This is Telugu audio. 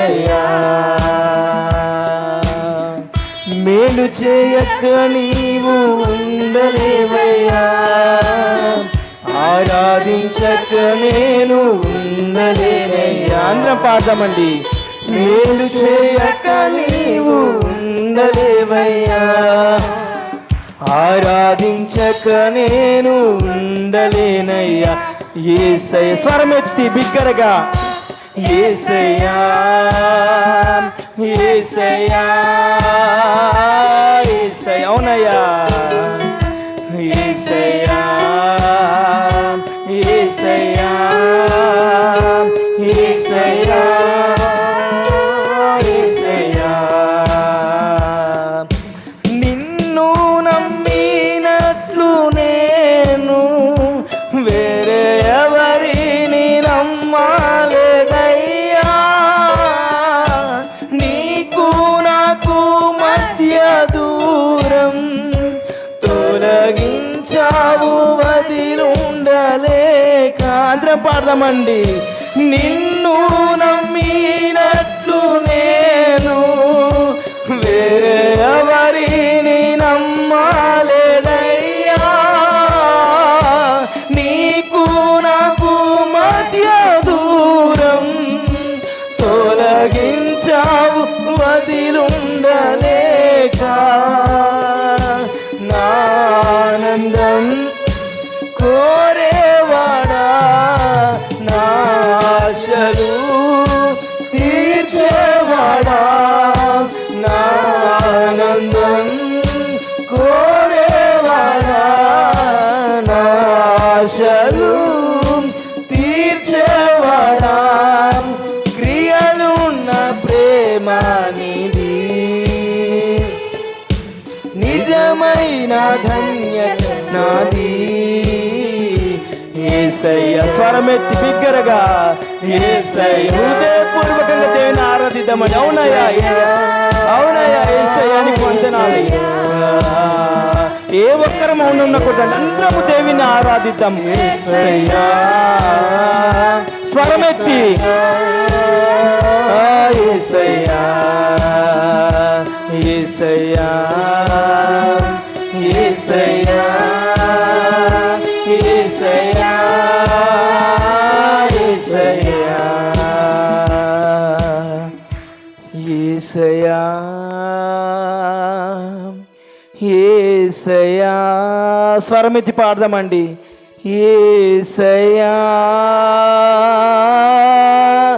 ఉండలేనయ్యా, మేలు చేయక నీవు ఉండలేవయ్యా, ఆరాధించక నేను ఉండలేనయ్యా. అందరం పాడదామండి. మేలు చేయక నీవు ఉండలేవయ్యా, ఆరాధించక నేను ఉండలేనయ్యా. యేసయ్య, స్వరమెత్తి బిగ్గరగా, యేసయ్యా యేసయ్యా యేసయ్య, అవునయ్యా, యేసయ్యా యేసయ్యా యేసయ్యా యేసయ్యా. నిన్ను నమ్మినట్లు నేను వేరే ఎవరిని నమ్మాలేదయ్యా, నీకు నాకు మధ్య దూరం తొలగించావు వదిలుండలేక. అందరం పాడదామండి. నిన్ను నమ్మినట్లు నేను వేరే ఎవరిని నమ్మాలేదయ్యా, నీకు నాకు మధ్య దూరం తొలగించావు వదిలుండలేక. నా ఆనందం కోరేవాడా, నా ఆశలు తీర్చేవాడా, నా ఆనందం కోరేవాడా, నా ఆశలు తీర్చేవాడా, క్రియలున్న ప్రేమ నీది, నిజమైన ధన్యత నాది. యేసయ్య, స్వరమెత్తి బిగ్గరగా, యేసయ్య, హృదయపూర్వకంగా దేవుని ఆరాధిద్దామని. అవునయ్యా అవునయ్యా, యేసయ్యానికి వందనాలయ్యా. ఏ ఒక్కరు మౌనం ఉండకూడదు, అందరము దేవుని ఆరాధిద్దాం. యేసయ్యా, స్వరమెత్తి, యేసయ్యా యేసయ్యా యేసయ్యా యేసయ్యా యేసయ్యా యేసయ్యా యేసయ్యా. స్వరమెత్తి పాడదామండి. యేసయ్యా